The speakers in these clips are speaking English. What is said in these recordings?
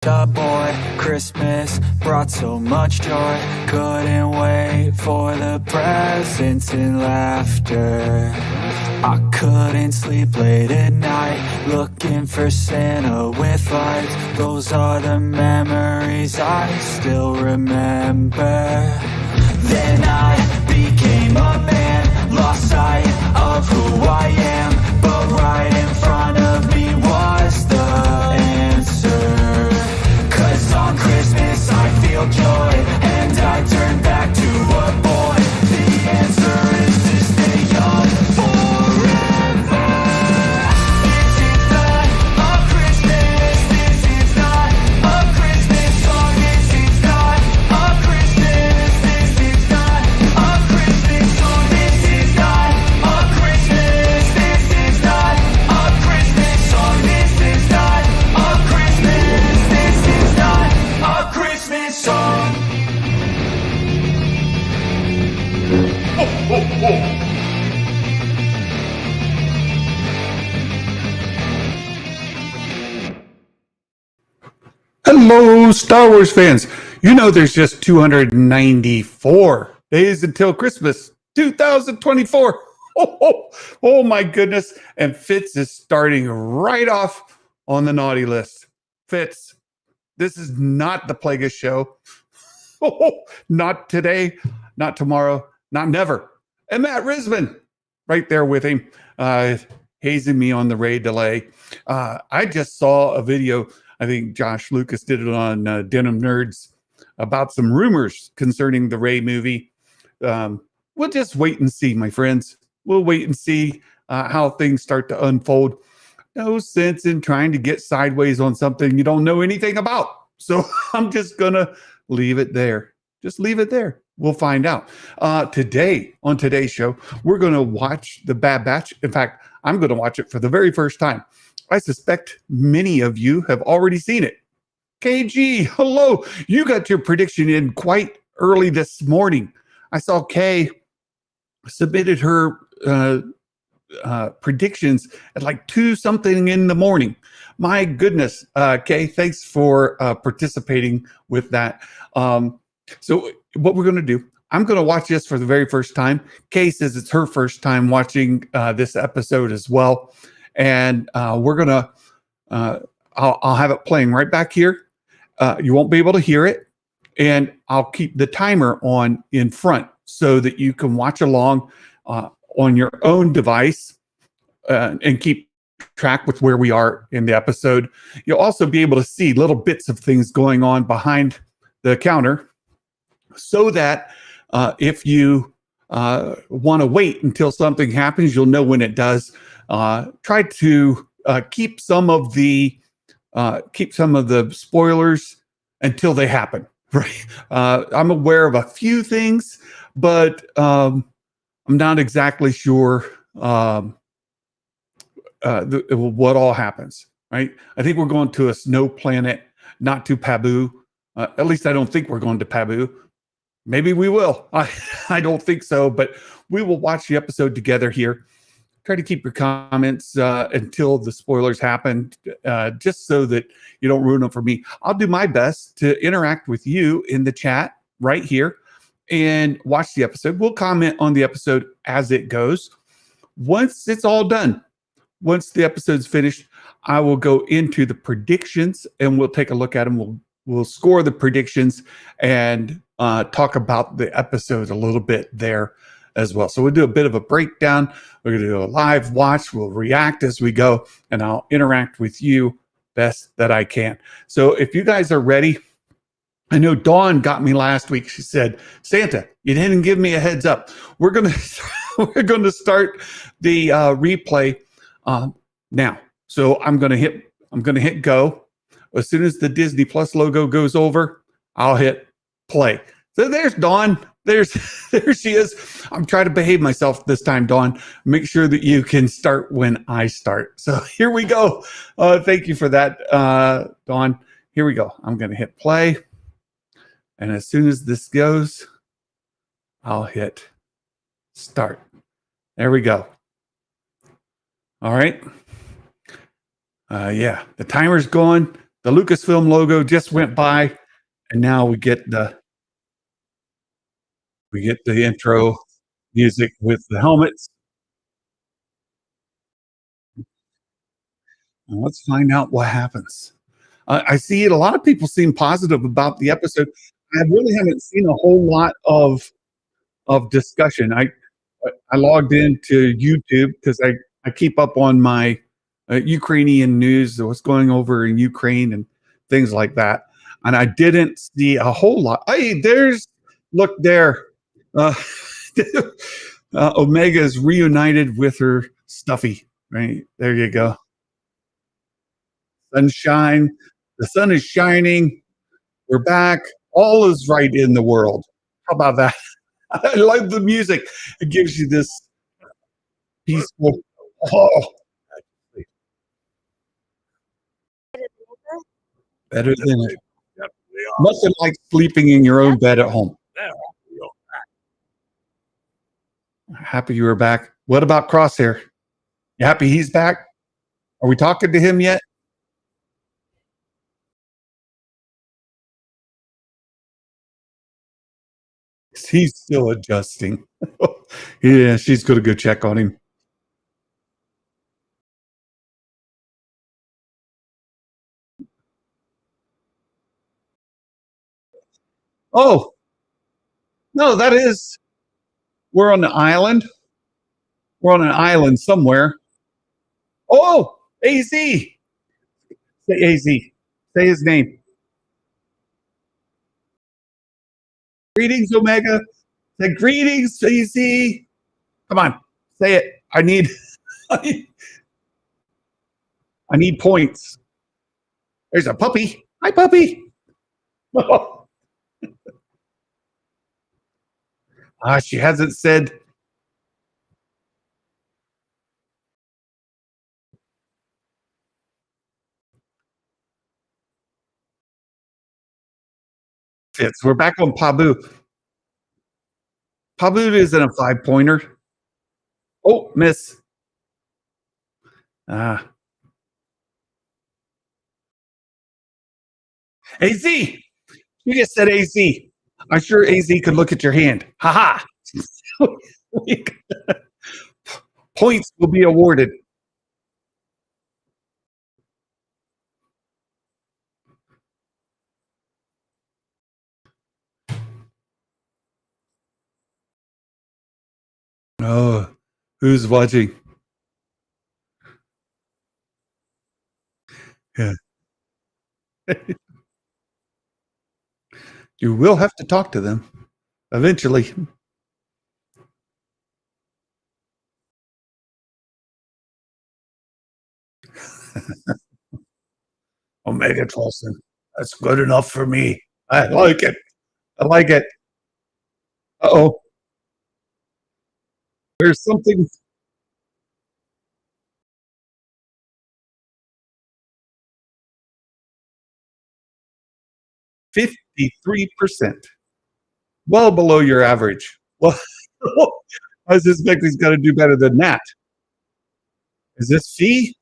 Boy, Christmas brought so much joy. Couldn't wait for the presents and laughter. I couldn't sleep late at night, looking for Santa with lights. Those are the memories I still remember. Then I became a man, lost sight of who I am, but right in front of me was the answer. 'Cause on Christmas I feel joy, and I turn back to a boy. The answer is to stay young forever. This is not a Christmas, this is not a Christmas song. This is not a Christmas, this is not a Christmas song. This is not a Christmas, this is not a Christmas song. This is not a Christmas, this is not a Christmas song. Hello, Star Wars fans. You know there's just 294 days until Christmas 2024. Oh my goodness. And Fitz is starting right off on the naughty list. Fitz, this is not the Plagueis show. Not today, not tomorrow, not never. And Matt Risman, right there with him, hazing me on the Ray delay. I just saw a video. I think Josh Lucas did it on Denim Nerds about some rumors concerning the Ray movie. We'll just wait and see, my friends. We'll wait and see how things start to unfold. No sense in trying to get sideways on something you don't know anything about. So I'm just going to leave it there. Just leave it there. We'll find out. Today, on today's show, we're going to watch The Bad Batch. In fact, I'm going to watch it for the very first time. I suspect many of you have already seen it. KG, hello. You got your prediction in quite early this morning. I saw Kay submitted her predictions at like 2 something in the morning. My goodness, Kay, thanks for participating with that. So what we're going to do, I'm going to watch this for the very first time. Kay says it's her first time watching this episode as well. And we're going to, I'll have it playing right back here. You won't be able to hear it. And I'll keep the timer on in front so that you can watch along on your own device and keep track with where we are in the episode. You'll also be able to see little bits of things going on behind the counter so that if you want to wait until something happens, you'll know when it does. Try to keep some of the spoilers until they happen. Right? I'm aware of a few things, but I'm not exactly sure what all happens. Right? I think we're going to a snow planet, not to Pabu. At least I don't think we're going to Pabu. Maybe we will. I don't think so, but we will watch the episode together here. Try to keep your comments until the spoilers happen, just so that you don't ruin them for me. I'll do my best to interact with you in the chat right here and watch the episode. We'll comment on the episode as it goes. Once it's all done, once the episode's finished, I will go into the predictions and we'll take a look at them. We'll score the predictions and talk about the episode a little bit there as well. So we'll do a bit of a breakdown. We're going to do a live watch. We'll react as we go, and I'll interact with you best that I can. So if you guys are ready, I know Dawn got me last week. She said, Santa, you didn't give me a heads up. We're going to start the replay now. So I'm going to hit go. As soon as the Disney Plus logo goes over, I'll hit play. So there's Dawn. There she is. I'm trying to behave myself this time, Dawn. Make sure that you can start when I start. So here we go. Thank you for that, Dawn. Here we go. I'm going to hit play. And as soon as this goes, I'll hit start. There we go. All right. Yeah, the timer's going. The Lucasfilm logo just went by, and now we get the intro music with the helmets. Let's find out what happens. I see it. A lot of people seem positive about the episode. I really haven't seen a whole lot of discussion. I logged into YouTube because I keep up on my Ukrainian news, what's going over in Ukraine and things like that. And I didn't see a whole lot. Hey, look there. Uh, Omega's reunited with her stuffy. Right there, you go. Sunshine. The sun is shining. We're back. All is right in the world. How about that? I love the music. It gives you this peaceful. Oh, better than it. Nothing like sleeping in your own bed at home. Happy you were back. What about Crosshair? You happy he's back? Are we talking to him yet? He's still adjusting. Yeah, she's going to go check on him. Oh, no, that is. We're on the island. We're on an island somewhere. Oh, AZ. Say AZ. Say his name. Greetings, Omega. Say greetings, AZ. Come on, say it. I need points. There's a puppy. Hi, puppy. She hasn't said. Fits. We're back on Pabu. Pabu isn't a 5-pointer. Oh, miss. AZ. You just said AZ. I'm sure AZ could look at your hand. Ha ha. Points will be awarded. Oh, who's watching? Yeah. You will have to talk to them eventually. Omega Tolson. That's good enough for me. I like it. I like it. Uh-oh. There's something. 53%. Well below your average. Well, I suspect he's got to do better than that. Is this fee?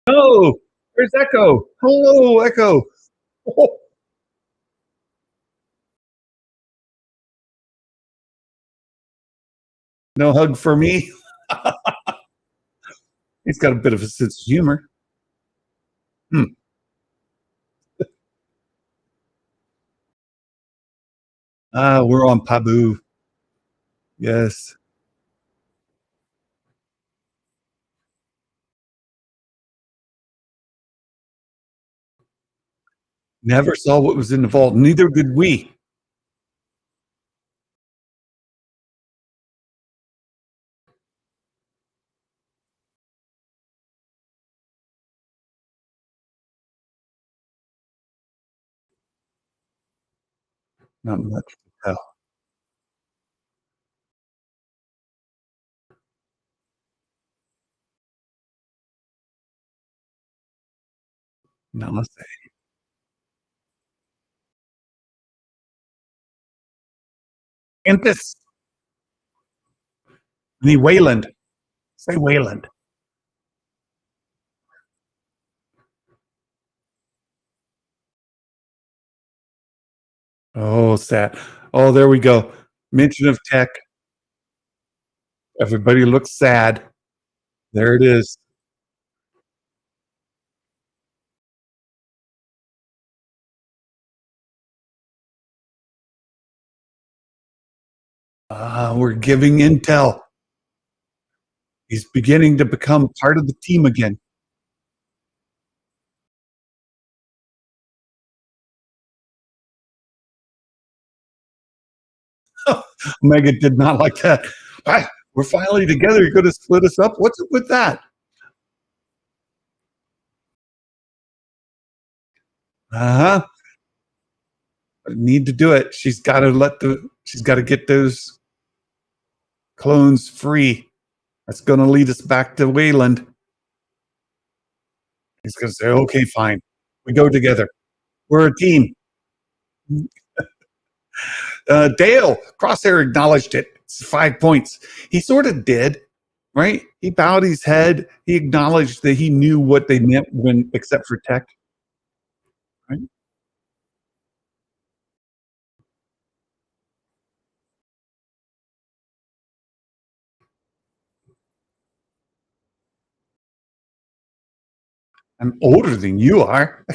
No. There's Echo. Hello, Echo. Oh. No hug for me. He's got a bit of a sense of humor. We're on Pabu. Yes. Never saw what was in the vault. Neither did we. Not much to tell. Namaste. And this. The Wayland. Say Wayland. Oh, sad. Oh, there we go. Mention of tech. Everybody looks sad. There it is. We're giving intel. He's beginning to become part of the team again. Omega did not like that. Ah, we're finally together. You're going to split us up? What's up with that? Uh huh. Need to do it. She's got to get those clones free. That's going to lead us back to Wayland. He's going to say, okay, fine. We go together. We're a team. Dale, Crosshair acknowledged it. It's 5 points. He sort of did, right? He bowed his head. He acknowledged that he knew what they meant when, except for tech, right? I'm older than you are.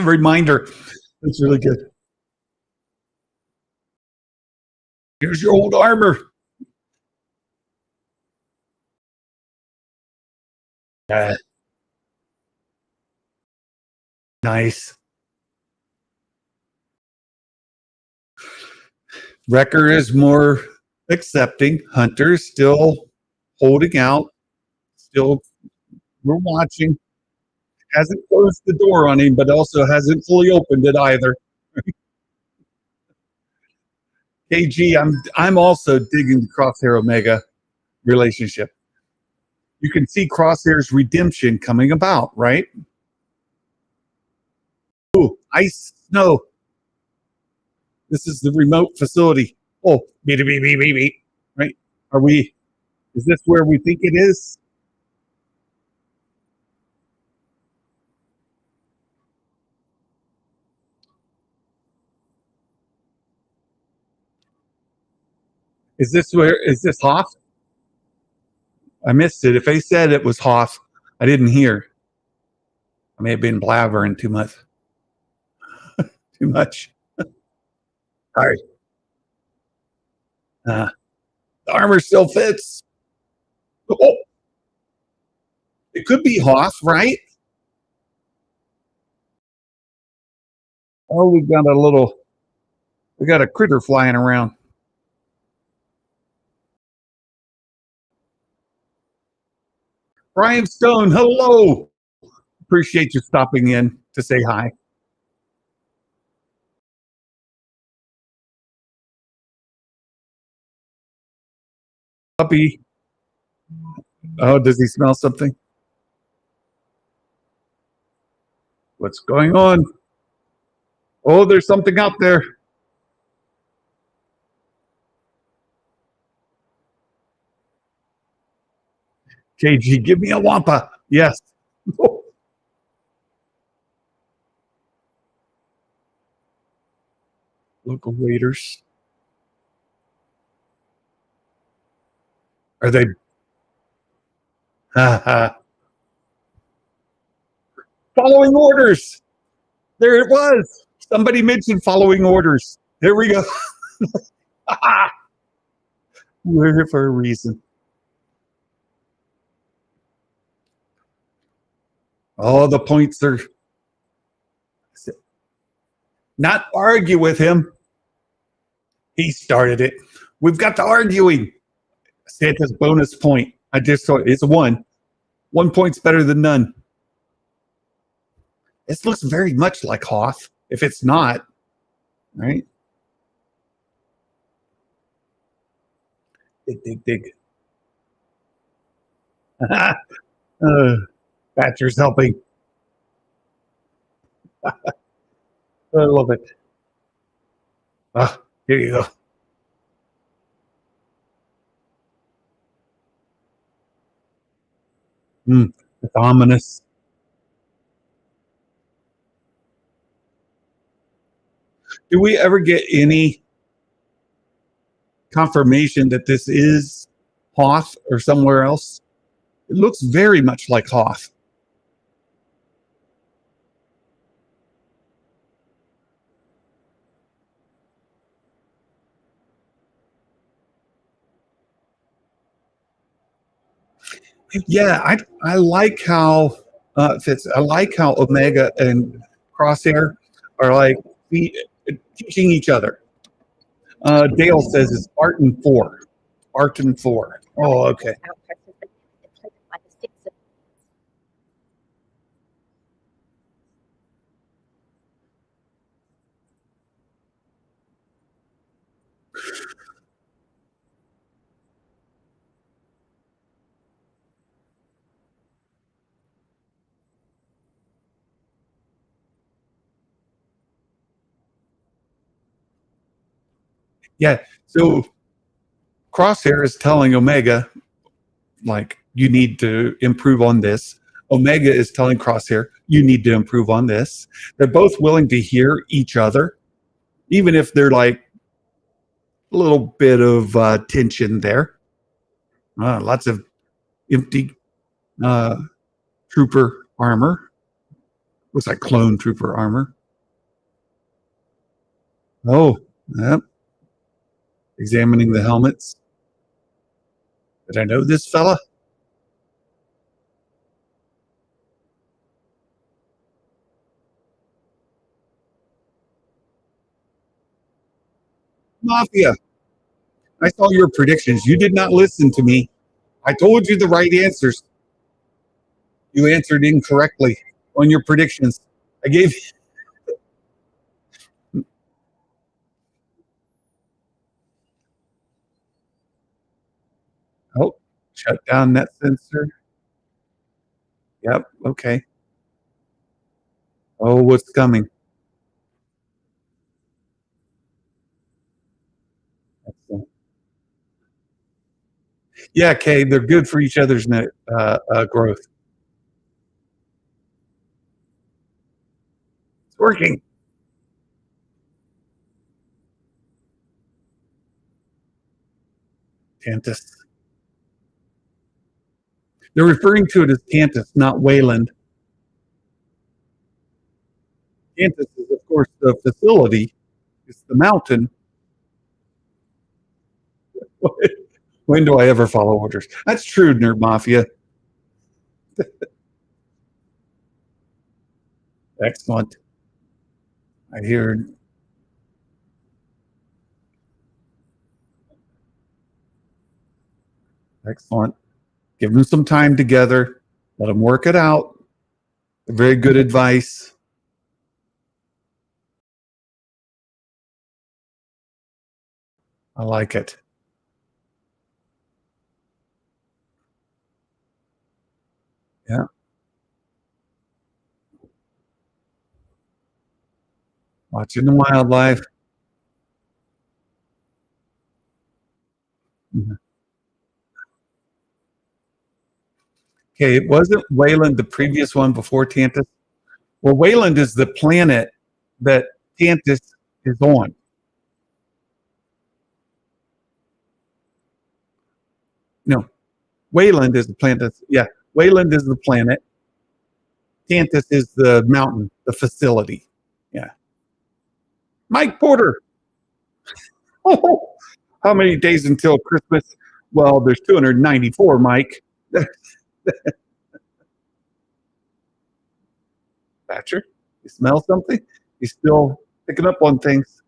Reminder. That's really good. Here's your old armor. Uh, nice. Wrecker is more accepting. Hunter's still holding out. Still, we're watching. Hasn't closed the door on him, but also hasn't fully opened it either. KG, I'm also digging the Crosshair Omega relationship. You can see Crosshair's redemption coming about, right? Ooh, ice, snow. This is the remote facility. Oh, beep, beep, beep, beep, beep. Right? Are we? Is this where we think it is? Is this where? Is this Hoth? I missed it. If they said it was Hoth, I didn't hear. I may have been blabbering too much. Too much. Sorry. Uh, the armor still fits. Oh, it could be Hoth, right? Oh, we got a critter flying around. Brian Stone, hello. Appreciate you stopping in to say hi. Puppy. Oh, does he smell something? What's going on? Oh, there's something out there. KG, give me a wampa. Yes. Local raiders. Are they? Following orders. There it was. Somebody mentioned following orders. There we go. We're here for a reason. Oh, the points are not argue with him. He started it. We've got the arguing. Santa's bonus point. I just saw it. It's one. 1 point's better than none. This looks very much like Hoth. If it's not, right? Dig, dig, dig. Thatcher's helping. I love it. Here you go. It's ominous. Do we ever get any confirmation that this is Hoth or somewhere else? It looks very much like Hoth. Yeah, I like how fits. I like how Omega and Crosshair are like teaching each other. Dale says it's Barton 4. Barton 4. Oh, okay. Yeah. So Crosshair is telling Omega, like, you need to improve on this. Omega is telling Crosshair, you need to improve on this. They're both willing to hear each other, even if they're like a little bit of tension there. Lots of empty uh, trooper armor. Looks like clone trooper armor. Oh, yep. Examining the helmets. Did I know this fella? Mafia. I saw your predictions. You did not listen to me. I told you the right answers. You answered incorrectly on your predictions. I gave. Oh, shut down that sensor. Yep. Okay. Oh, what's coming? Excellent. Yeah, Kay, they're good for each other's growth. It's working. Tantus. They're referring to it as Tantus, not Wayland. Tantus is, of course, the facility. It's the mountain. When do I ever follow orders? That's true, Nerd Mafia. Excellent. I hear. Excellent. Give them some time together. Let them work it out. Very good advice. I like it. Yeah. Watching the wildlife. Mhm. Okay, it wasn't Wayland the previous one before Tantus. Well, Wayland is the planet that Tantus is on. No, Wayland is the planet. Yeah, Wayland is the planet. Tantus is the mountain, the facility. Yeah. Mike Porter. Oh, how many days until Christmas? Well, there's 294, Mike. Thatcher, you smell something? You still picking up on things?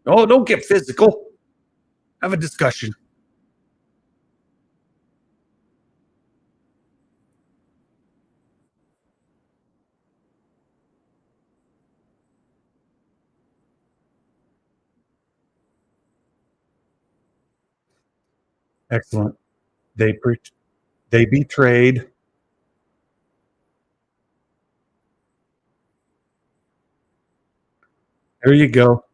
Oh, don't get physical. Have a discussion. Excellent. They they betrayed. There you go.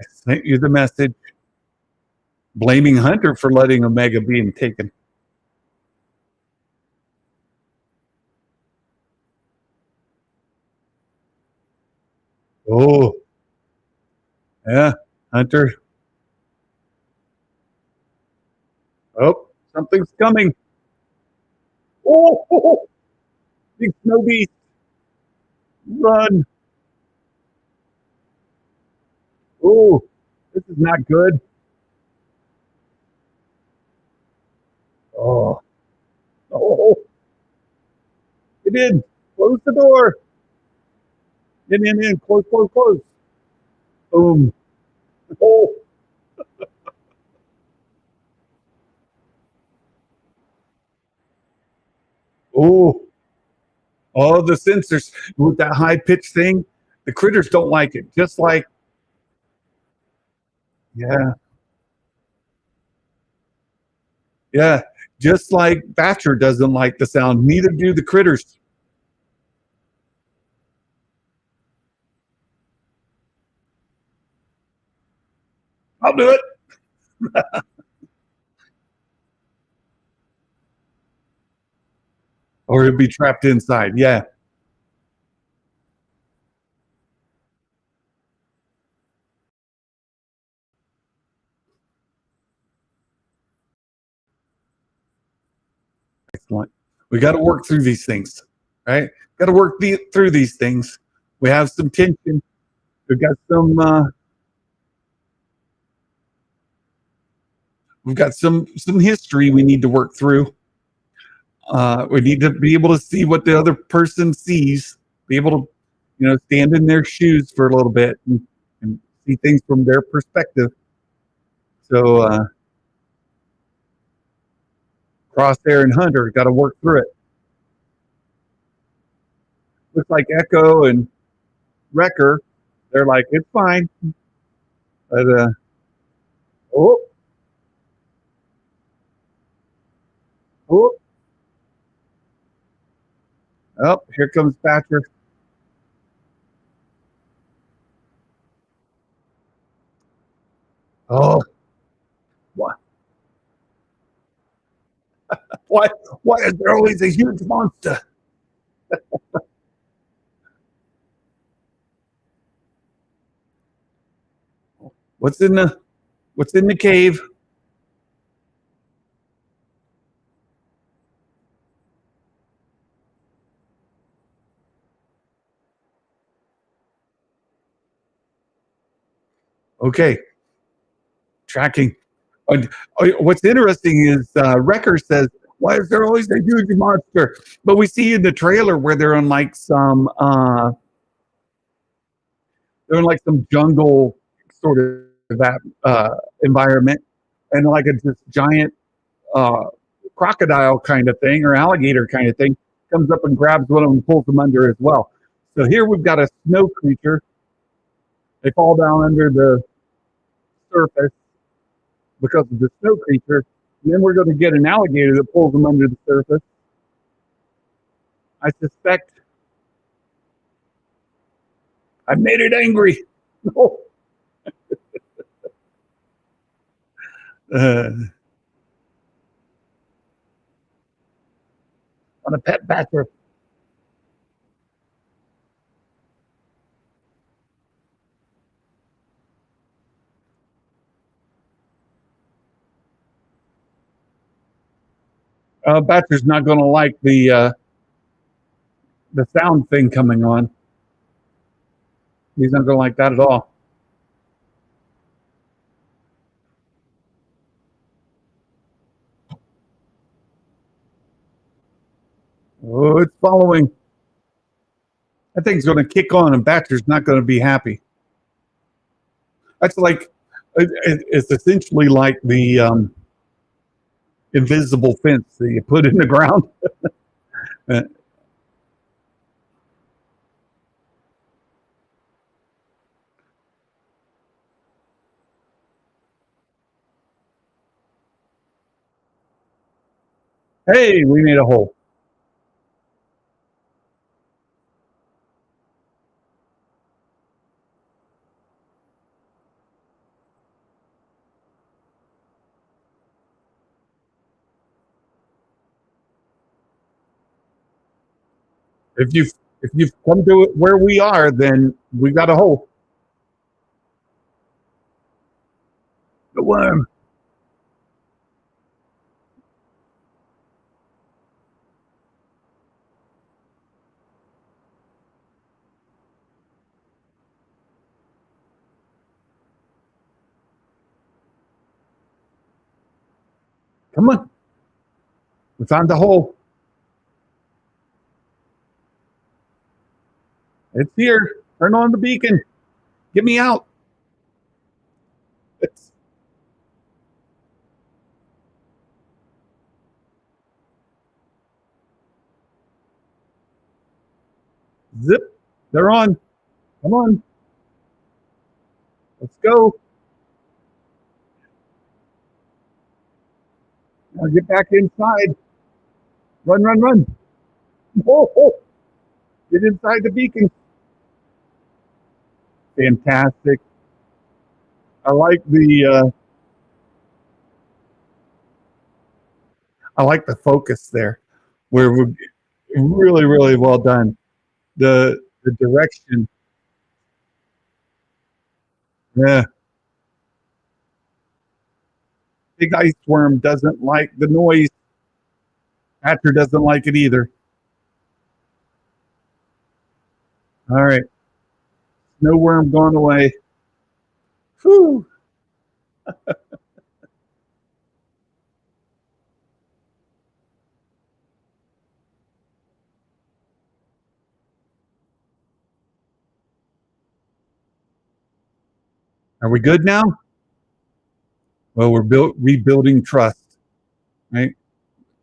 I sent you the message. blaming Hunter for letting Omega being taken. Oh, yeah, Hunter. Oh, something's coming. Oh, big snow beast, run. Oh, this is not good. Oh, oh, get in. Close the door. In. Close. Boom. Oh, oh, all the sensors with that high pitch thing. The critters don't like it. Just like, yeah, yeah. Just like Thatcher doesn't like the sound. Neither do the critters. I'll do it. Or he'll be trapped inside. Yeah. Excellent. We got to work through these things, right? Got to work through these things. We have some tension. We've got some. We've got some history we need to work through. We need to be able to see what the other person sees. Be able to, stand in their shoes for a little bit and see things from their perspective. So Crosshair and Hunter got to work through it. Looks like Echo and Wrecker, they're like, it's fine. But oh, oh, oh, here comes Thatcher. Oh, why, why, why is there always a huge monster? What's in the What's in the cave? Okay, tracking. What's interesting is Wrecker says, "Why is there always a huge monster?" But we see in the trailer where they're in like some jungle sort of that environment, and like a this giant uh, crocodile kind of thing or alligator kind of thing comes up and grabs one of them and pulls them under as well. So here we've got a snow creature. They fall down under the surface because of the snow creature. And then we're going to get an alligator that pulls them under the surface. I suspect I made it angry. On a pet backer. Batcher's not going to like the sound thing coming on. He's not going to like that at all. Oh, it's following. That thing's going to kick on, and Batcher's not going to be happy. That's like it's essentially like the invisible fence that you put in the ground. Hey, we made a hole. If you've come to it where we are, then we got a hole. The worm. Come on. We found the hole. It's here. Turn on the beacon. Get me out. It's, zip. They're on. Come on. Let's go. Now get back inside. Run, run, run. Oh, oh. Get inside the beacon. Fantastic. I like the focus there, where we're really, really well done. The direction. Yeah. Big ice worm doesn't like the noise. Hatcher doesn't like it either. All right. Snow worm gone away. Whew. Are we good now? Well, we're rebuilding trust, right?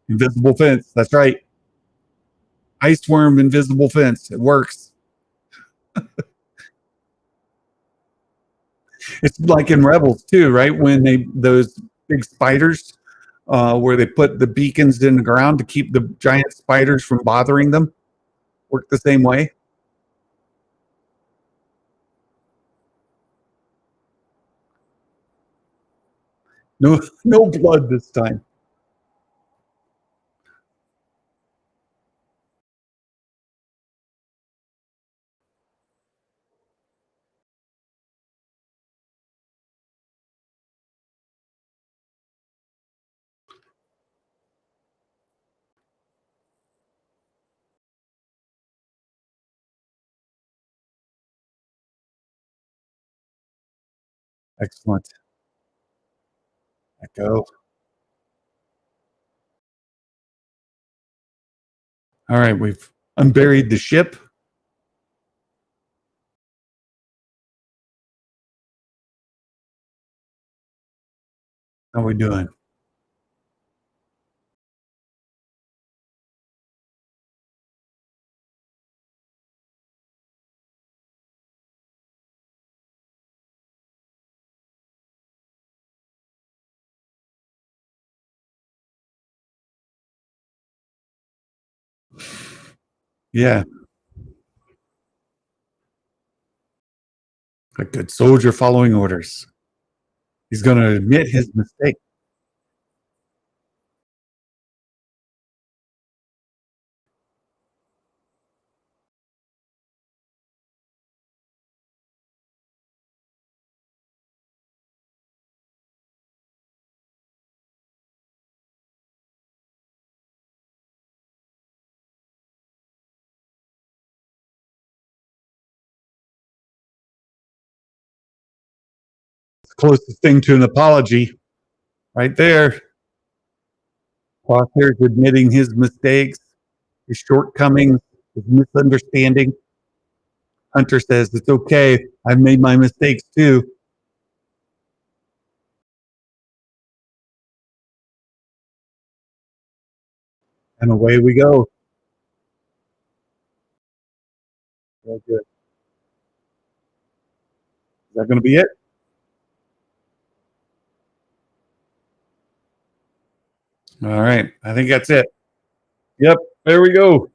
Invisible fence. That's right. Ice worm, invisible fence. It works. It's like in Rebels too, right? When those big spiders, where they put the beacons in the ground to keep the giant spiders from bothering them, work the same way. No, no blood this time. Excellent. Let go. All right, we've unburied the ship. How are we doing? Yeah, a good soldier following orders. He's going to admit his mistake. It's the closest thing to an apology, right there. Crosshair's admitting his mistakes, his shortcomings, his misunderstanding. Hunter says, "It's okay. I've made my mistakes too." And away we go. Very good. Is that going to be it? All right. I think that's it. Yep. There we go.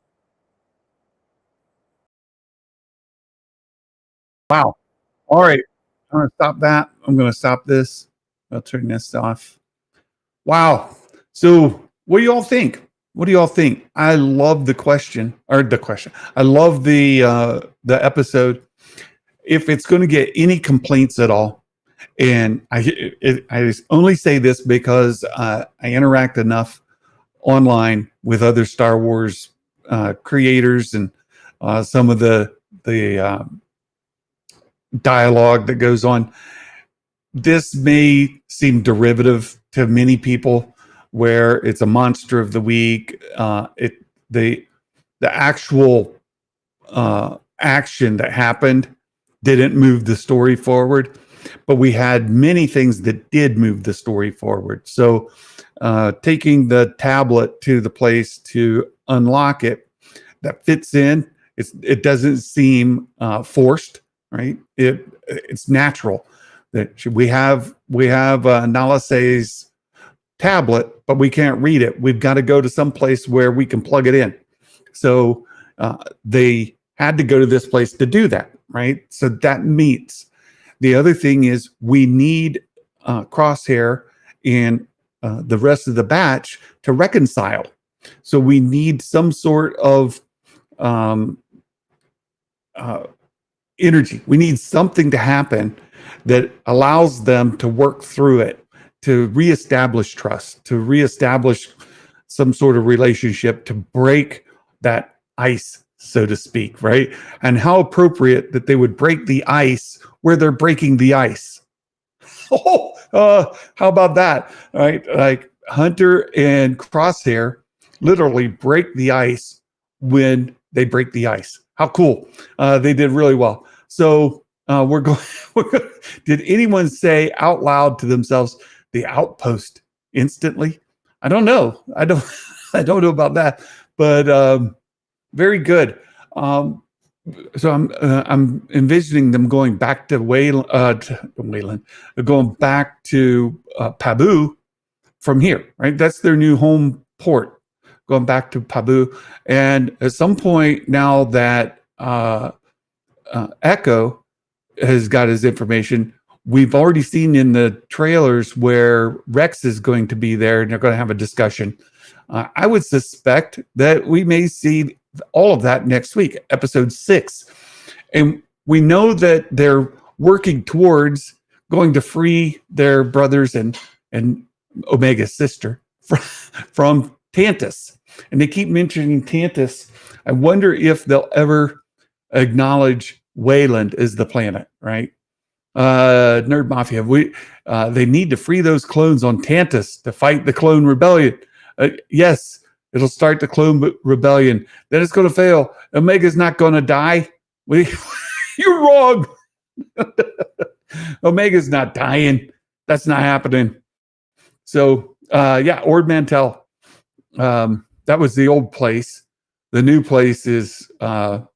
Wow. All right. I'm going to stop that. I'm going to stop this. I'll turn this off. Wow. So, what do you all think? What do y'all think? I love the question. I love the episode. If it's going to get any complaints at all, and I only say this because I interact enough online with other Star Wars creators and some of the dialogue that goes on. This may seem derivative to many people, where it's a monster of the week. The actual action that happened didn't move the story forward, but we had many things that did move the story forward. So, taking the tablet to the place to unlock it, that fits in. It doesn't seem forced, right? It's natural. That we have Nalase's tablet, but we can't read it. We've got to go to some place where we can plug it in. So they had to go to this place to do that, right? So that meets. The other thing is we need Crosshair and the rest of the batch to reconcile. So we need some sort of energy. We need something to happen that allows them to work through it, to reestablish trust, to reestablish some sort of relationship, to break that ice, so to speak, right? And how appropriate that they would break the ice where they're breaking the ice. How about that, right? Like Hunter and Crosshair literally break the ice when they break the ice. How cool. They did really well. So we're going. Did anyone say out loud to themselves, "The Outpost" instantly? I don't know. I don't. I don't know about that. But very good. So I'm envisioning them going back to Wayland, going back to Pabu from here. Right. That's their new home port. Going back to Pabu, and at some point now that Echo has got his information. We've already seen in the trailers where Rex is going to be there and they're going to have a discussion. I would suspect that we may see all of that next week, episode 6. And we know that they're working towards going to free their brothers and Omega's sister from Tantus. And they keep mentioning Tantus. I wonder if they'll ever acknowledge Wayland is the planet, right? Nerd Mafia. They need to free those clones on Tantus to fight the clone rebellion. Yes, it'll start the clone rebellion. Then it's going to fail. Omega's not going to die. You're wrong. Omega's not dying. That's not happening. So, Ord Mantell. That was the old place. The new place is Pabu.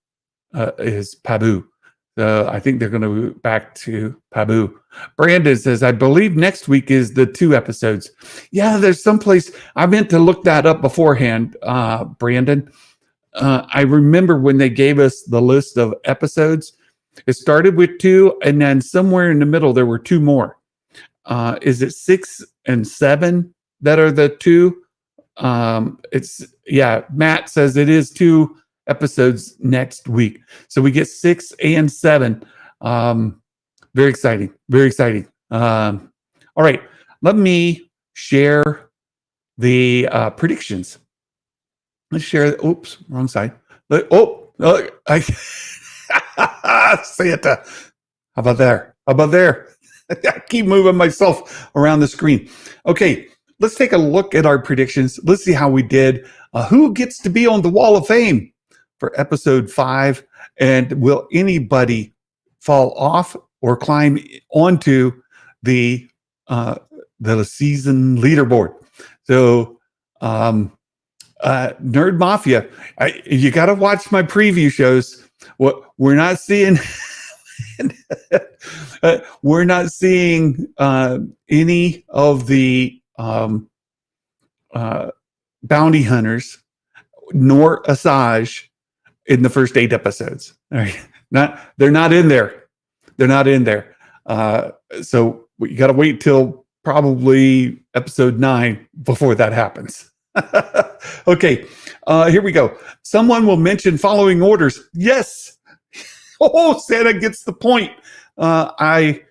I think they're going to go back to Pabu. Brandon says, I believe next week is the 2 episodes. Yeah, there's someplace. I meant to look that up beforehand, Brandon. I remember when they gave us the list of episodes, it started with 2, and then somewhere in the middle, there were 2 more. Is it 6 and 7 that are the 2? Matt says it is 2 episodes next week. So we get 6 and 7. Very exciting. Very exciting. All right. Let me share the predictions. Let's share. Oops, wrong side. Santa. How about there? How about there? I keep moving myself around the screen. Okay. Let's take a look at our predictions. Let's see how we did. Who gets to be on the Wall of Fame for episode 5? And will anybody fall off or climb onto the season leaderboard? So, Nerd Mafia, you got to watch my preview shows. What we're not seeing. We're not seeing any of the bounty hunters nor Asajj in the first 8 episodes. All right. They're not in there. They're not in there. So you got to wait till probably episode 9 before that happens. Okay, here we go. Someone will mention following orders. Yes. Oh, Santa gets the point. I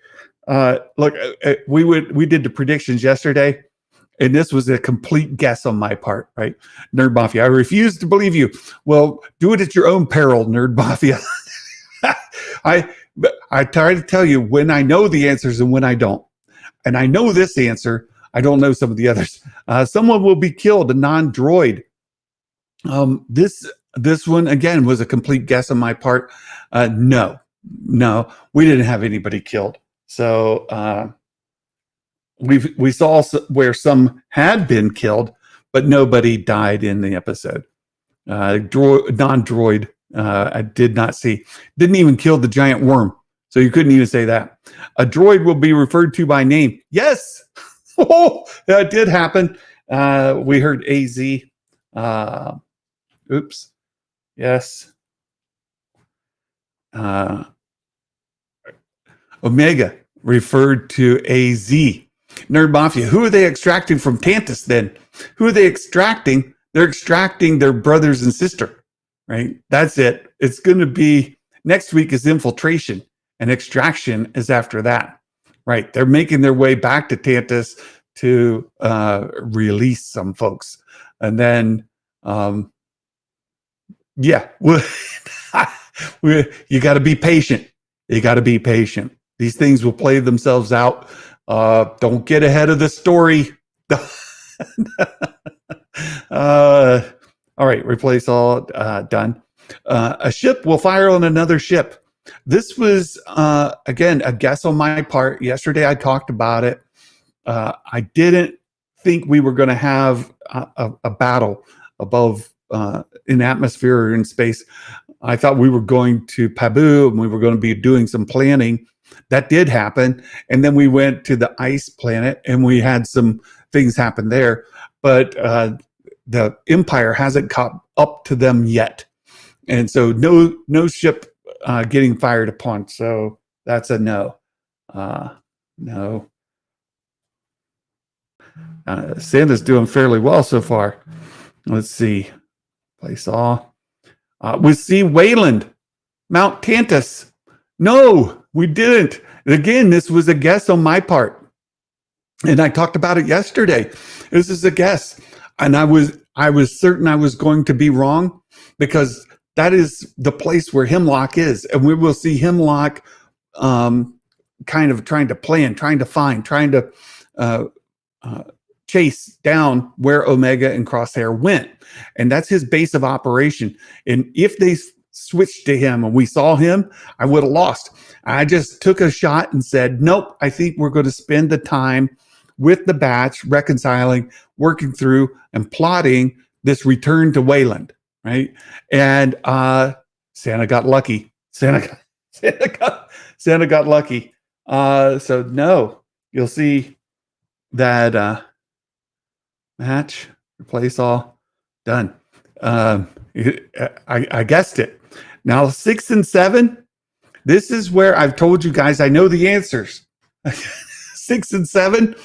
look. We did the predictions yesterday, and this was a complete guess on my part, right? Nerd Mafia, I refuse to believe you. Well, do it at your own peril, Nerd Mafia. I I try to tell you when I know the answers and when I don't. And I know this answer. I don't know some of the others. Someone will be killed, a non-droid. This one again was a complete guess on my part. No, we didn't have anybody killed. So we saw where some had been killed, but nobody died in the episode. Non-droid, I did not see. Didn't even kill the giant worm, so you couldn't even say that. A droid will be referred to by name. Yes, oh, that did happen. We heard AZ. Oops. Yes. Omega referred to AZ. Nerd Mafia. Who are they extracting from Tantus then? Who are they extracting? They're extracting their brothers and sister, right? That's it. It's going to be next week is infiltration, and extraction is after that, right? They're making their way back to Tantus to release some folks. And then, yeah, you got to be patient. You got to be patient. These things will play themselves out. Don't get ahead of the story. All right, replace all, done. A ship will fire on another ship. This was, again, a guess on my part. Yesterday I talked about it. I didn't think we were going to have a battle above in atmosphere or in space. I thought we were going to Pabu and we were going to be doing some planning. That did happen. And then we went to the ice planet and we had some things happen there. But the Empire hasn't caught up to them yet. And so no ship getting fired upon. So that's a no. No. Santa's doing fairly well so far. Let's see. Place all. We see Wayland, Mount Tantus. No, we didn't. Again, this was a guess on my part. And I talked about it yesterday. This is a guess. And I was certain I was going to be wrong because that is the place where Hemlock is. And we will see Hemlock kind of trying to plan, trying to find, trying to chase down where Omega and Crosshair went. And that's his base of operation. And if they switched to him and we saw him, I would have lost. I just took a shot and said, nope, I think we're going to spend the time with the batch, reconciling, working through, and plotting this return to Wayland, right? And Santa got lucky. Santa got lucky. So no, you'll see that match, replace all, done. I guessed it. Now 6 and 7. This is where I've told you guys I know the answers. 6 and 7,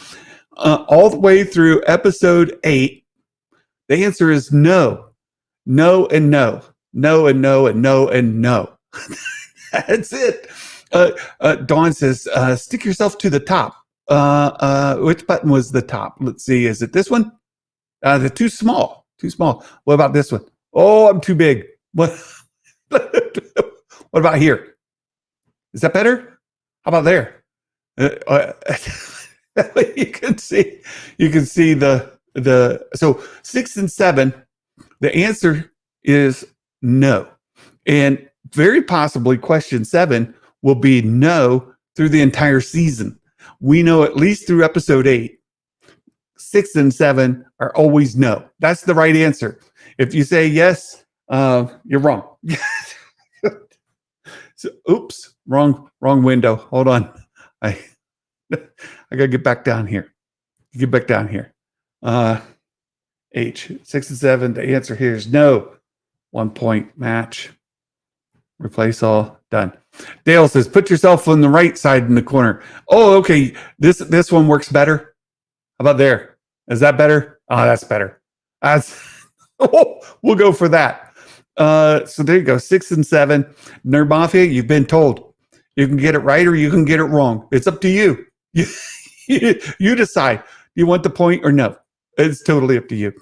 all the way through episode 8. The answer is no, no, and no, no, and no, and no, and no. That's it. Dawn says, stick yourself to the top. Which button was the top? Let's see. Is it this one? They're too small. Too small. What about this one? Oh, I'm too big. What? What about here? Is that better? How about there? You can see the so 6 and 7. The answer is no, and very possibly question 7 will be no through the entire season. We know at least through episode 8. 6 and 7 are always no. That's the right answer. If you say yes, you're wrong. So, oops, wrong window. Hold on. I gotta get back down here. Get back down here. H 6 and 7. The answer here is no. 1 point match. Replace all. Done. Dale says, put yourself on the right side in the corner. Oh, okay. This one works better. How about there? Is that better? Oh, that's better. We'll go for that. So there you go. 6 and 7. Nerd Mafia, you've been told. You can get it right or you can get it wrong. It's up to you. You decide. Do you want the point or no? It's totally up to you.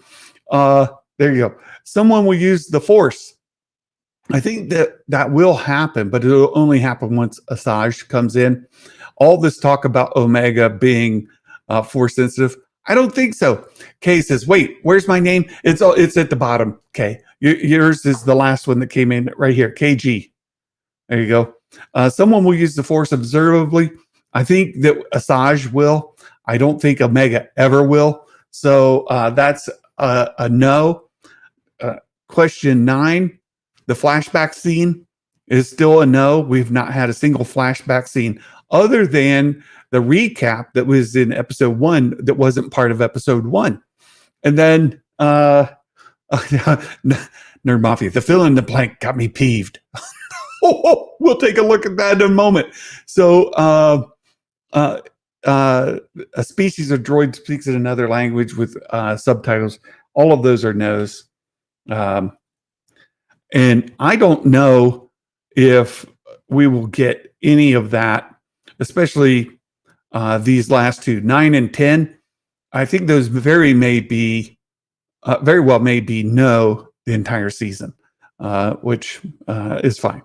There you go. Someone will use the Force. I think that will happen, but it'll only happen once Asajj comes in. All this talk about Omega being Force sensitive, I don't think so. Kay says, "Wait, where's my name? It's at the bottom." Kay, yours is the last one that came in right here. KG. There you go. Someone will use the Force observably. I think that Asajj will. I don't think Omega ever will. So that's a no. Question 9. The flashback scene is still a no. We've not had a single flashback scene other than the recap that was in episode 1 that wasn't part of episode 1. And then Nerd Mafia, the fill in the blank got me peeved. We'll take a look at that in a moment. So a species of droid speaks in another language with subtitles. All of those are no's. And I don't know if we will get any of that, especially these last two, 9 and 10. I think those very well may be no the entire season, which is fine.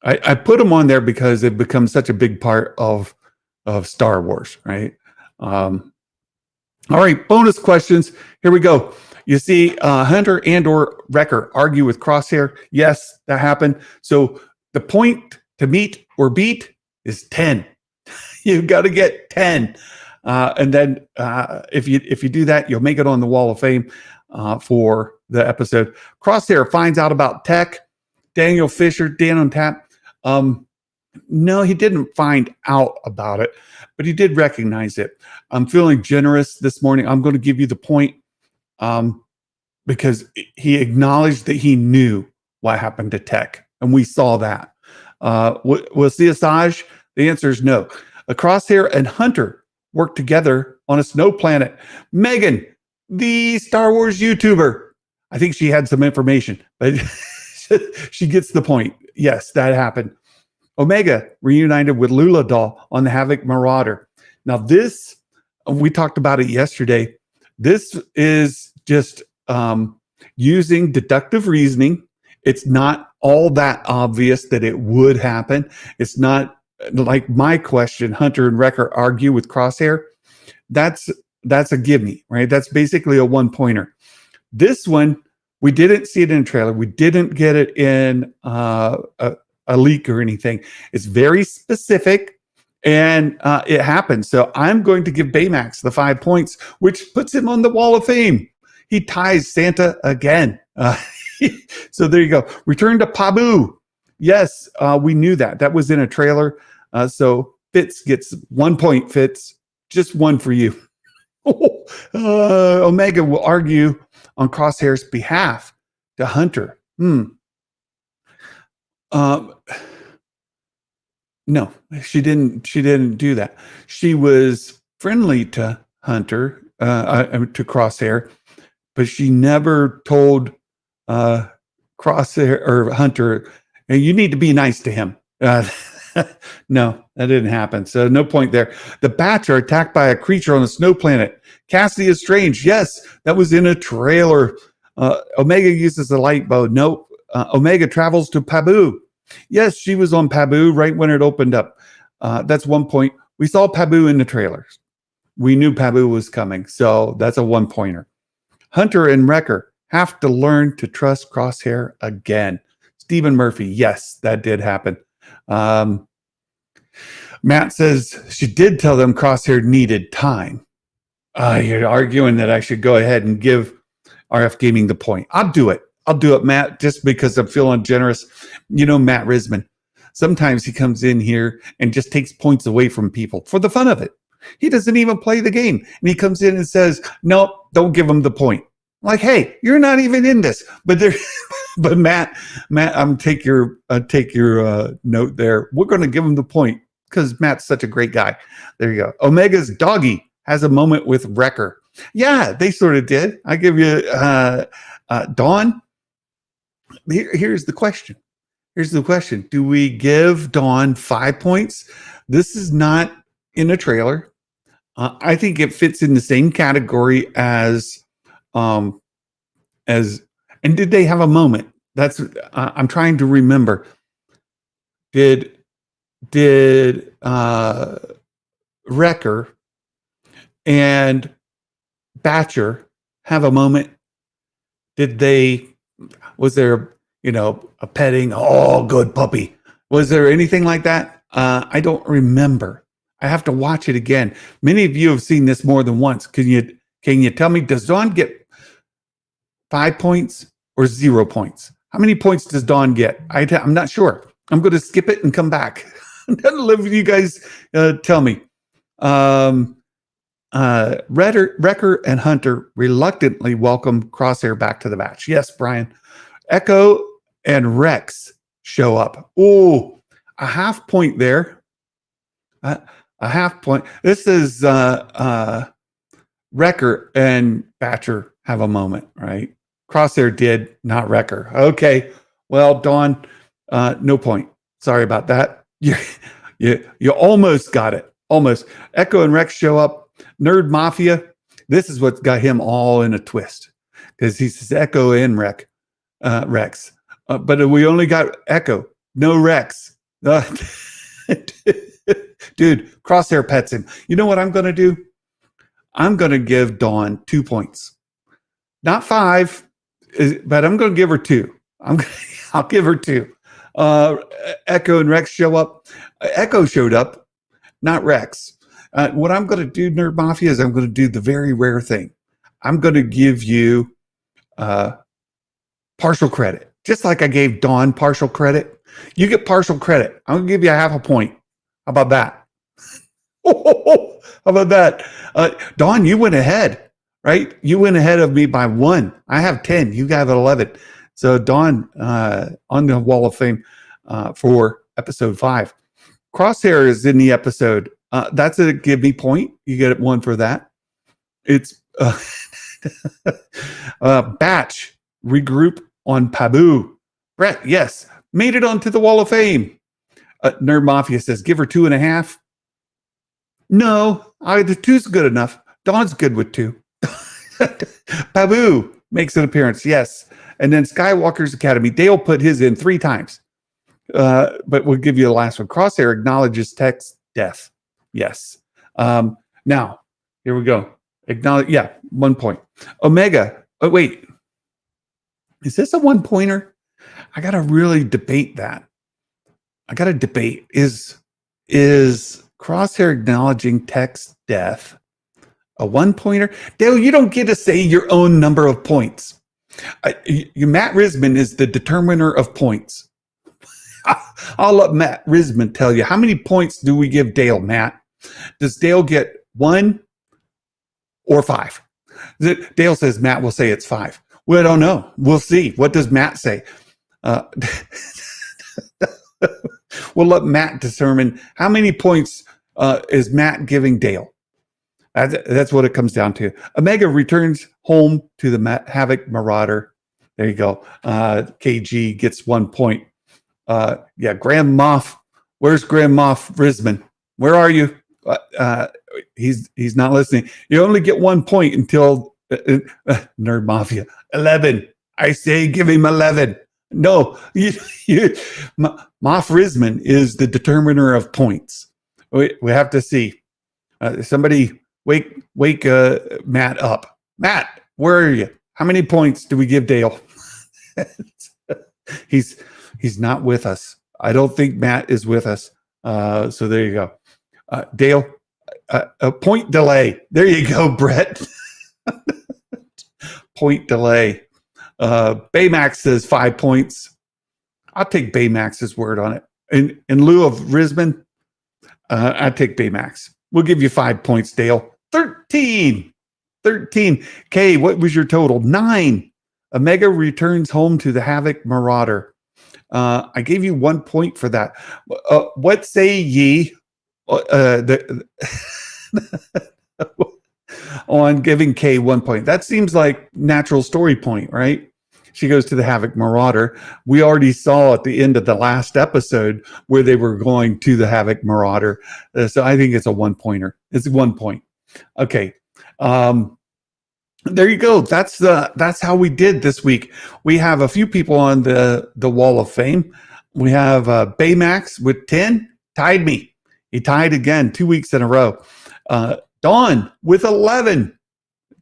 I put them on there because it becomes such a big part of Star Wars, right? All right, bonus questions. Here we go. You see Hunter and or Wrecker argue with Crosshair. Yes, that happened. So the point to meet or beat is 10. You've got to get 10. And then if you do that, you'll make it on the Wall of Fame for the episode. Crosshair finds out about tech. Daniel Fisher, Dan on tap. No, he didn't find out about it, but he did recognize it. I'm feeling generous this morning. I'm going to give you the point because he acknowledged that he knew what happened to tech, and we saw that. We'll see Asajj. The answer is no. Crosshair and Hunter work together on a snow planet. Megan, the Star Wars YouTuber, I think she had some information, but she gets the point. Yes, that happened. Omega reunited with Lula Doll on the Havoc Marauder. Now this, we talked about it yesterday. This is just using deductive reasoning. It's not all that obvious that it would happen. It's not like my question, Hunter and Wrecker argue with Crosshair. That's a gimme, right? That's basically a one-pointer. This one, we didn't see it in a trailer. We didn't get it in a leak or anything. It's very specific, and it happened. So I'm going to give Baymax the 5 points, which puts him on the Wall of Fame. He ties Santa again. So there you go. Return to Pabu. Yes, we knew that. That was in a trailer. So Fitz gets 1 point, Fitz. Just one for you. Omega will argue on Crosshair's behalf to Hunter. No, she didn't do that. She was friendly to Hunter, to Crosshair, but she never told Crosshair or Hunter, "Hey, you need to be nice to him." No, that didn't happen. So no point there. The bats are attacked by a creature on a snow planet. Cassidy is strange. Yes, that was in a trailer. Omega uses a light bow. Nope. Omega travels to Pabu. Yes, she was on Pabu right when it opened up. That's 1 point. We saw Pabu in the trailers. We knew Pabu was coming. So that's a 1-pointer. Hunter and Wrecker have to learn to trust Crosshair again. Stephen Murphy. Yes, that did happen. Matt says she did tell them Crosshair needed time. You're arguing that I should go ahead and give RF Gaming the point. I'll do it, Matt, just because I'm feeling generous. You know, Matt Risman. Sometimes he comes in here and just takes points away from people for the fun of it. He doesn't even play the game. And he comes in and says, "Nope, don't give him the point." I'm like, hey, you're not even in this. But Matt, I'm take your note there. We're going to give him the point because Matt's such a great guy. There you go. Omega's doggy has a moment with Wrecker. Yeah, they sort of did. I give you Dawn. Here's the question. Here's the question. Do we give Dawn 5 points? This is not in a trailer. I think it fits in the same category um, as, and did they have a moment? That's, I'm trying to remember. Did Wrecker and Batcher have a moment? Did they, was there, a petting, oh, good puppy? Was there anything like that? I don't remember. I have to watch it again. Many of you have seen this more than once. Can you tell me, does Dawn get 5 points or 0 points? How many points does Dawn get? I'm not sure. I'm going to skip it and come back. Let you guys tell me. Wrecker and Hunter reluctantly welcome Crosshair back to the match. Yes, Brian. Echo and Rex show up. Oh, a half point there. A half point. This is Wrecker and Batcher have a moment, right? Crosshair did, not Wrecker. Okay. Well, Dawn, no point. Sorry about that. You almost got it. Almost. Echo and Rex show up. Nerd Mafia. This is what got him all in a twist because he says Echo and Rex. But we only got Echo, no Rex. Dude, Crosshair pets him. You know what I'm going to do? I'm going to give Dawn 2 points. Not 5, but I'm going to give her 2. I'll give her 2. Echo and Rex show up. Echo showed up, not Rex. What I'm going to do, Nerd Mafia, is I'm going to do the very rare thing. I'm going to give you partial credit. Just like I gave Dawn partial credit. You get partial credit. I'm going to give you a half a point. How about that? How about that? Dawn, you went ahead, right? You went ahead of me by 1. I have 10. You have 11. So Dawn on the Wall of Fame for episode 5. Crosshair is in the episode. That's a give me point. You get 1 for that. It's Batch regroup on Pabu. Brett, yes, made it onto the Wall of Fame. Nerd Mafia says give her 2.5. No, the 2's good enough. Dawn's good with 2. Pabu makes an appearance, yes. And then Skywalker's Academy. Dale put his in 3 times. But we'll give you the last one. Crosshair acknowledges Tech's death. Yes. Now, here we go. Acknowledge. Yeah, 1 point. Omega. Oh, wait. Is this a 1-pointer? I got to really debate that. I got to debate. Is Crosshair acknowledging Tech's death a 1-pointer? Dale, you don't get to say your own number of points. Matt Risman is the determiner of points. I'll let Matt Risman tell you. How many points do we give Dale, Matt? Does Dale get 1 or 5? Dale says Matt will say it's 5. We don't know. We'll see. What does Matt say? We'll let Matt determine how many points is Matt giving Dale. That's what it comes down to. Omega returns home to the Havoc Marauder. There you go. KG gets 1 point. Grand Moff. Where's Grand Moff Risman? Where are you? He's not listening. You only get 1 point until Nerd Mafia. 11. I say give him 11. No, Moff Risman is the determiner of points. We have to see. Somebody wake Matt up. Matt, where are you? How many points do we give Dale? He's not with us. I don't think Matt is with us. So there you go. Dale, a point delay. There you go, Brett. Point delay. Baymax says 5 points. I'll take Baymax's word on it. In lieu of Risman, I take Baymax. We'll give you 5 points, Dale. 13. Kay, what was your total? 9. Omega returns home to the Havoc Marauder. I gave you 1 point for that. What say ye? on giving Kay 1 point. That seems like natural story point, right? She goes to the Havoc Marauder. We already saw at the end of the last episode where they were going to the Havoc Marauder. So I think it's a 1 pointer. It's 1 point. Okay. There you go. That's how we did this week. We have a few people on the Wall of Fame. We have Baymax with 10, tied me. He tied again 2 weeks in a row. Dawn with 11.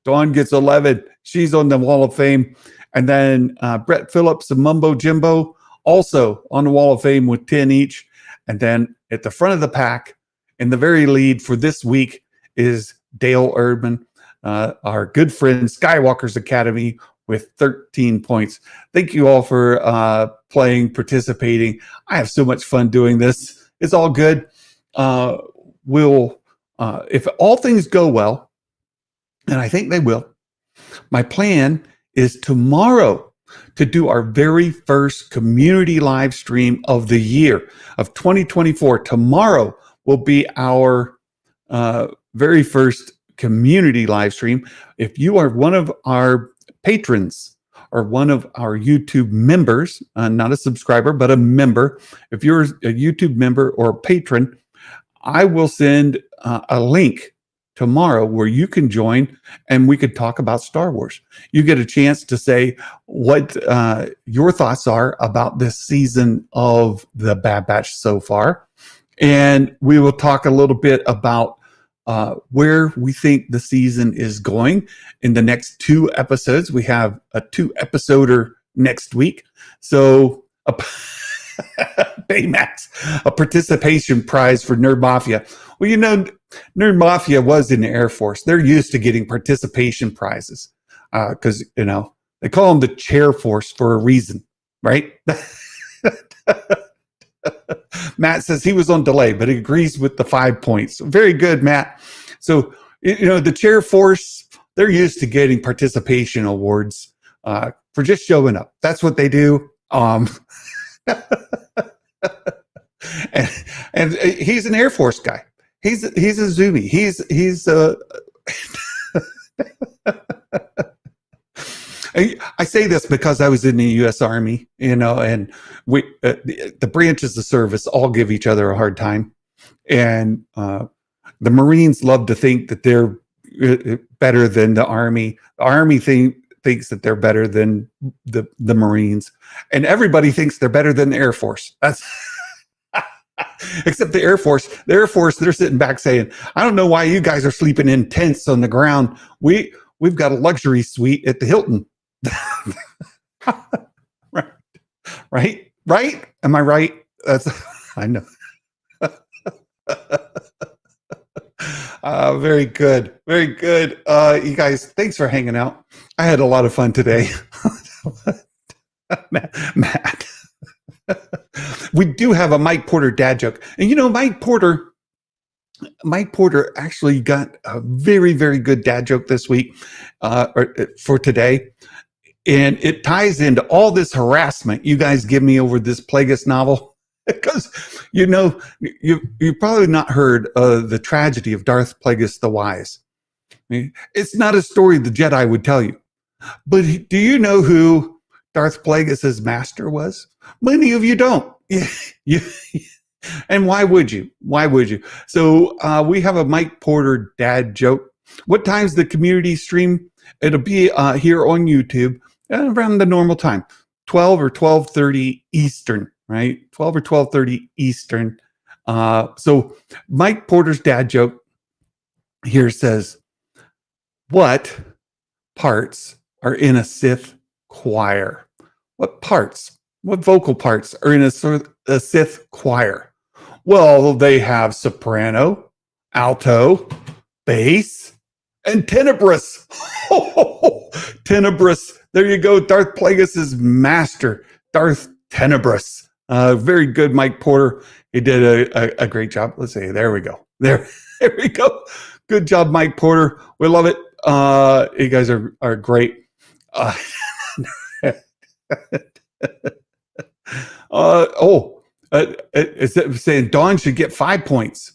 Dawn gets 11. She's on the Wall of Fame. And then Brett Phillips and Mumbo Jimbo also on the Wall of Fame with 10 each. And then at the front of the pack, in the very lead for this week, is Dale Erdman, our good friend Skywalker's Academy with 13 points. Thank you all for playing, participating. I have so much fun doing this. It's all good. If all things go well, and I think they will, my plan is tomorrow to do our very first community live stream of the year of 2024. Tomorrow will be our very first community live stream. If you are one of our patrons or one of our YouTube members, not a subscriber, but a member, if you're a YouTube member or a patron, I will send a link tomorrow where you can join and we could talk about Star Wars. You get a chance to say what your thoughts are about this season of the Bad Batch so far. And we will talk a little bit about where we think the season is going in the next 2 episodes. We have a 2-episoder next week. So Baymax, a participation prize for Nerd Mafia. Well, you know, Nerd Mafia was in the Air Force. They're used to getting participation prizes because, you know, they call them the chair force for a reason, right? Matt says he was on delay, but he agrees with the 5 points. Very good, Matt. So, you know, the chair force, they're used to getting participation awards for just showing up. That's what they do. And he's an Air Force guy. He's a Zoomy. He's I say this because I was in the U.S. Army, you know, and we the branches of service all give each other a hard time, and the Marines love to think that they're better than the Army. The Army thinks that they're better than the Marines, and everybody thinks they're better than the Air Force. That's except the Air Force. The Air Force, they're sitting back saying, "I don't know why you guys are sleeping in tents on the ground. We've got a luxury suite at the Hilton." Right? Am I right? That's I know. Very good. You guys, thanks for hanging out. I had a lot of fun today. Matt. We do have a Mike Porter dad joke. And you know, Mike Porter actually got a very, very good dad joke this week for today. And it ties into all this harassment you guys give me over this Plagueis novel. Because, you know, you've probably not heard of the tragedy of Darth Plagueis the Wise. I mean, it's not a story the Jedi would tell you. But do you know who Darth Plagueis' master was? Many of you don't. And why would you? So we have a Mike Porter dad joke. What time's the community stream? It'll be here on YouTube around the normal time, 12 or 12:30 Eastern, right? 12 or 12:30 Eastern. So Mike Porter's dad joke here says, what parts are in a Sith choir? What vocal parts are in a Sith choir? Well, they have soprano, alto, bass, and tenebrous. Tenebrous. There you go. Darth Plagueis' master, Darth Tenebrous. Very good, Mike Porter. He did a great job. Let's see. There we go. There we go. Good job, Mike Porter. We love it. You guys are great. It's saying Dawn should get 5 points.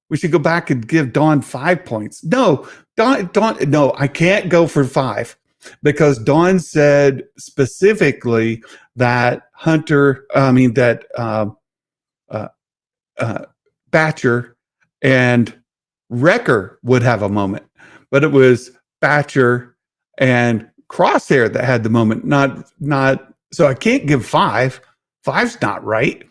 We should go back and give Dawn 5 points. No, no, I can't go for 5 because Dawn said specifically that Batcher and Wrecker would have a moment, but it was Batcher and Crosshair that had the moment, not. So I can't give 5. 5's not right.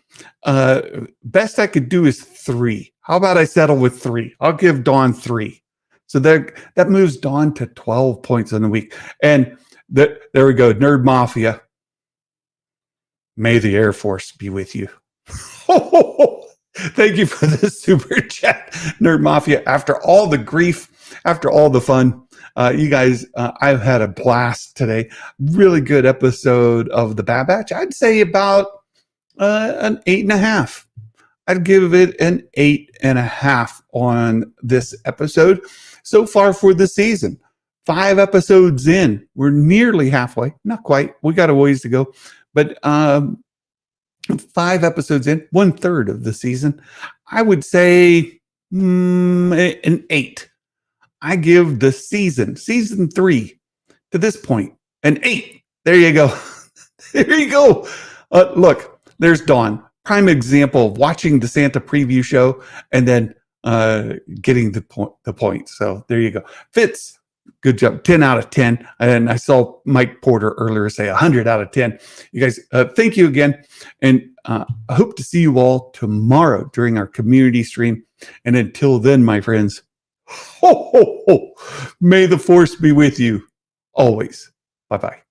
Best I could do is 3. How about I settle with 3? I'll give Dawn 3. So that moves Dawn to 12 points in the week. And there we go. Nerd Mafia. May the Air Force be with you. Thank you for the super chat, Nerd Mafia. After all the grief, after all the fun, you guys, I've had a blast today. Really good episode of the Bad Batch. I'd say about an 8.5. I'd give it an 8.5 on this episode so far for the season. 5 episodes in, we're nearly halfway. Not quite. We got a ways to go, but 5 episodes in, 1/3 of the season. I would say an 8. I give the season 3 to this point an 8. There you go. There you go. Look, there's Dawn. Prime example of watching the Santa preview show and then getting the point. So there you go. Fitz, good job. 10 out of 10. And I saw Mike Porter earlier say 100 out of 10. You guys, thank you again. And I hope to see you all tomorrow during our community stream. And until then, my friends, ho, ho, ho, may the force be with you always. Bye-bye.